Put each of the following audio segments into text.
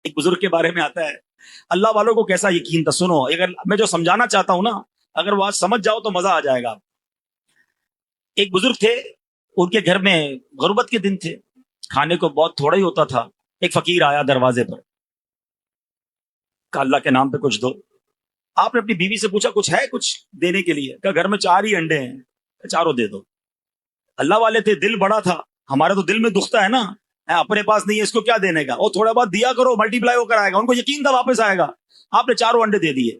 ایک بزرگ کے بارے میں آتا ہے، اللہ والوں کو کیسا یقین تھا. سنو، اگر میں جو سمجھانا چاہتا ہوں نا، اگر وہ آج سمجھ جاؤ تو مزہ آ جائے گا. ایک بزرگ تھے، ان کے گھر میں غربت کے دن تھے، کھانے کو بہت تھوڑا ہی ہوتا تھا. ایک فقیر آیا دروازے پر، کہا اللہ کے نام پہ کچھ دو. آپ نے اپنی بیوی سے پوچھا کچھ ہے کچھ دینے کے لیے؟ کہا گھر میں 4 ہی انڈے ہیں، چاروں دے دو. اللہ والے تھے، دل بڑا تھا. ہمارے تو دل میں دکھتا ہے نا، اپنے پاس نہیں ہے اس کو کیا دینے کا، وہ تھوڑا بہت دیا کرو، ملٹی پلائی ہو کر آئے گا. ان کو یقین تھا واپس آئے گا. آپ نے 4 انڈے دے دیے.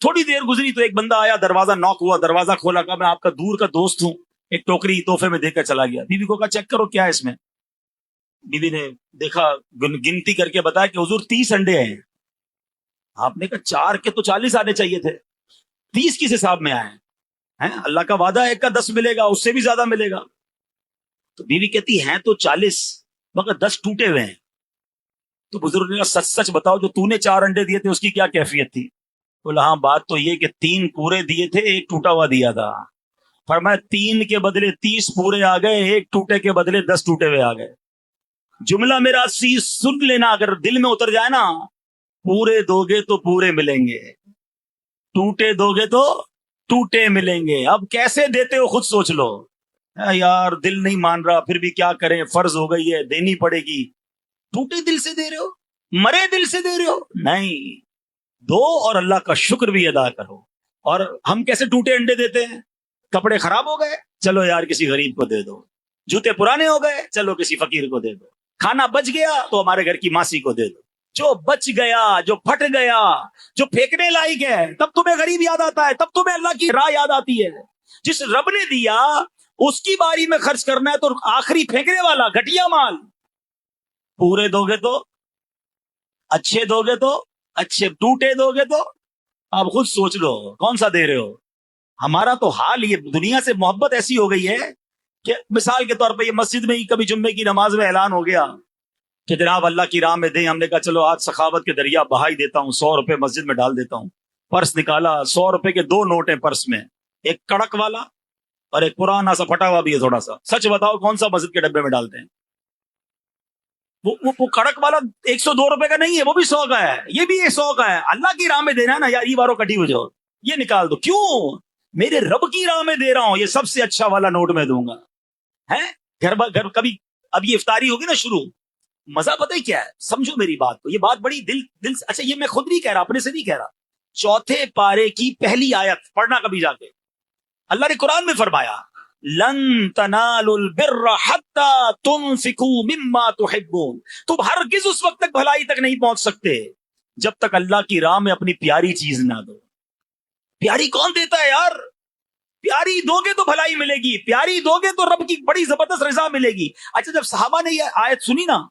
تھوڑی دیر گزری تو ایک بندہ آیا، دروازہ ناک ہوا، دروازہ کھولا، کہا میں آپ کا دور کا دوست ہوں، ایک ٹوکری تحفے میں دے کر چلا گیا. بیوی کو کہا چیک کرو کیا ہے اس میں. بیوی نے دیکھا، گنتی کر کے بتایا کہ حضور 30 انڈے ہیں. آپ نے کہا 4 کے تو 40 آنے چاہیے تھے، 30 کس حساب میں آئے ہیں؟ اللہ کا وعدہ ہے ایک کا 10 ملے گا، اس سے بھی زیادہ ملے گا. تو بیوی کہتی ہیں تو 40 مگر 10 ٹوٹے ہوئے ہیں. تو بزرگ نے کہا سچ سچ بتاؤ، جو تو نے 4 انڈے دیے تھے اس کی کیا کیفیت تھی؟ بولا ہاں بات تو یہ کہ 3 پورے دیے تھے، 1 ٹوٹا ہوا دیا تھا. فرمایا 3 کے بدلے 30 پورے آ گئے، 1 ٹوٹے کے بدلے 10 ٹوٹے ہوئے آ گئے. جملہ میرا سن لینا، اگر دل میں اتر جائے نا، پورے دو گے تو پورے ملیں گے، ٹوٹے دو گے تو ٹوٹے ملیں گے. اب کیسے دیتے ہو خود سوچ لو. یار دل نہیں مان رہا، پھر بھی کیا کریں، فرض ہو گئی ہے، دینی پڑے گی. ٹوٹے دل سے دے رہے ہو، مرے دل سے دے رہے ہو؟ نہیں، دو اور اللہ کا شکر بھی ادا کرو. اور ہم کیسے ٹوٹے انڈے دیتے ہیں؟ کپڑے خراب ہو گئے، چلو یار کسی غریب کو دے دو. جوتے پرانے ہو گئے، چلو کسی فقیر کو دے دو. کھانا بچ گیا تو ہمارے گھر کی ماسی کو دے دو. جو بچ گیا، جو پھٹ گیا، جو پھینکنے لائق ہے، تب تمہیں غریب یاد آتا ہے، تب تمہیں اللہ کی راہ یاد آتی ہے. جس رب نے دیا اس کی باری میں خرچ کرنا ہے، تو آخری پھینکنے والا گھٹیا مال. پورے دو گے تو اچھے، دو گے تو اچھے، ٹوٹے دو گے تو آپ خود سوچ لو کون سا دے رہے ہو. ہمارا تو حال یہ دنیا سے محبت ایسی ہو گئی ہے کہ مثال کے طور پہ یہ مسجد میں ہی کبھی جمعے کی نماز میں اعلان ہو گیا کہ جناب اللہ کی راہ میں دیں. ہم نے کہا چلو آج سخاوت کے دریا بہا ہی دیتا ہوں، 100 روپے مسجد میں ڈال دیتا ہوں. پرس نکالا، 100 روپے کے 2 نوٹ ہیں پرس میں، ایک کڑک والا اور ایک پرانا سا پھٹا ہوا بھی ہے تھوڑا سا. سچ بتاؤ کون سا مسجد کے ڈبے میں ڈالتے ہیں؟ وہ کڑک والا 102 روپے کا نہیں ہے، وہ بھی 100 کا ہے، یہ بھی 100 کا ہے. اللہ کی راہ میں دینا ہے نا یار، یہ بارو کٹی ہو جاؤ، یہ نکال دو. کیوں؟ میرے رب کی راہ میں دے رہا ہوں، یہ سب سے اچھا والا نوٹ میں دوں گا. ہے گھر کبھی اب یہ افطاری ہوگی نا شروع، مزہ پتہ ہی کیا ہے؟ سمجھو میری بات کو، یہ بات بڑی دل سے، اچھا یہ میں خود نہیں کہہ رہا، اپنے سے نہیں کہہ رہا. 4 پارے کی پہلی آیت پڑھنا کبھی جا کے. اللہ نے قرآن میں فرمایا لن تنالوا البر حتى تنفقوا مما تحبون. تم ہرگز اس وقت تک بھلائی تک نہیں پہنچ سکتے جب تک اللہ کی راہ میں اپنی پیاری چیز نہ دو. پیاری کون دیتا ہے یار؟ پیاری دو گے تو بھلائی ملے گی، پیاری دو گے تو رب کی بڑی زبردست رضا ملے گی. اچھا جب صحابہ نے یہ آیت سنی نا،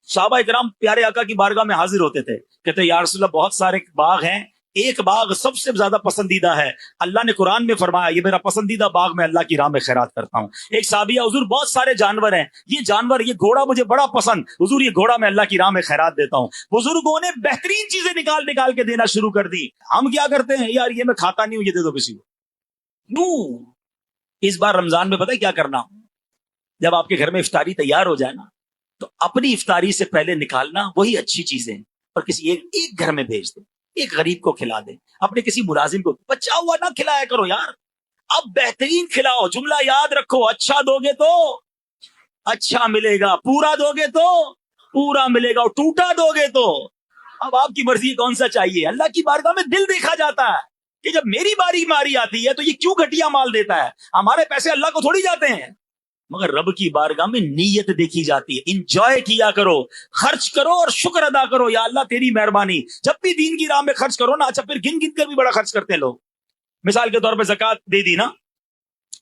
صحابہ اکرام پیارے آقا کی بارگاہ میں حاضر ہوتے تھے، کہتے یا رسول اللہ بہت سارے باغ ہیں، ایک باغ سب سے زیادہ پسندیدہ ہے. اللہ نے قرآن میں فرمایا یہ میرا پسندیدہ باغ میں اللہ کی راہ میں خیرات کرتا ہوں. ایک صحابیہ حضور بہت سارے جانور ہیں، یہ جانور، یہ گھوڑا مجھے بڑا پسند، حضور یہ گھوڑا میں اللہ کی راہ میں خیرات دیتا ہوں. بزرگوں نے بہترین چیزیں نکال کے دینا شروع کر دی. ہم کیا کرتے ہیں یار یہ میں کھاتا نہیں ہوں، یہ دے دو کسی کو. نو، اس بار رمضان میں پتہ ہے کیا کرنا؟ جب آپ کے گھر میں افطاری تیار ہو جائے نا، تو اپنی افطاری سے پہلے نکالنا وہی اچھی چیزیں اور کسی ایک گھر میں بھیج دیں، ایک غریب کو کھلا دیں، اپنے کسی ملازم کو بچا ہوا نہ کھلایا کرو یار. اب بہترین کھلاؤ. جملہ یاد رکھو، اچھا دو گے تو اچھا ملے گا، پورا دو گے تو پورا ملے گا، اور ٹوٹا دو گے تو اب آپ کی مرضی کون سا چاہیے. اللہ کی بارگاہ میں دل دیکھا جاتا ہے کہ جب میری باری آتی ہے تو یہ کیوں گھٹیا مال دیتا ہے. ہمارے پیسے اللہ کو تھوڑی جاتے ہیں، مگر رب کی بارگاہ میں نیت دیکھی جاتی ہے. انجوائے کیا کرو، خرچ کرو اور شکر ادا کرو، یا اللہ تیری مہربانی. جب بھی دین کی راہ میں خرچ کرو نا، اچھا پھر گن کر بھی بڑا خرچ کرتے ہیں لوگ. مثال کے طور پہ زکوٰۃ دے دی نا،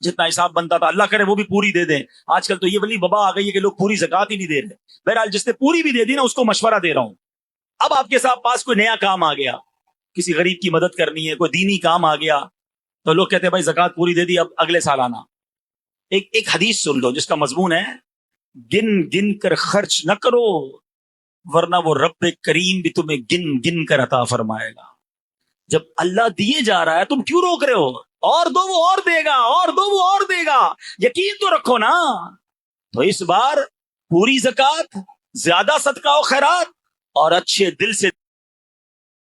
جتنا حساب بنتا تھا، اللہ کرے وہ بھی پوری دے دیں. آج کل تو یہ والی وبا آ گئی ہے کہ لوگ پوری زکوٰۃ ہی نہیں دے رہے. بہرحال جس نے پوری بھی دے دی نا، اس کو مشورہ دے رہا ہوں. اب آپ کے پاس کوئی نیا کام آ گیا، کسی غریب کی مدد کرنی ہے، کوئی دینی کام آ گیا، تو لوگ کہتے ہیں بھائی زکوٰۃ پوری دے دی، اب اگلے سال آنا. ایک حدیث سن لو جس کا مضمون ہے گن گن کر خرچ نہ کرو، ورنہ وہ رب کریم بھی تمہیں گن گن کر عطا فرمائے گا. جب اللہ دیے جا رہا ہے تم کیوں روک رہے ہو؟ اور دو وہ اور دے گا، اور دو وہ اور دے گا. یقین تو رکھو نا. تو اس بار پوری زکوٰۃ، زیادہ صدقہ و خیرات اور اچھے دل سے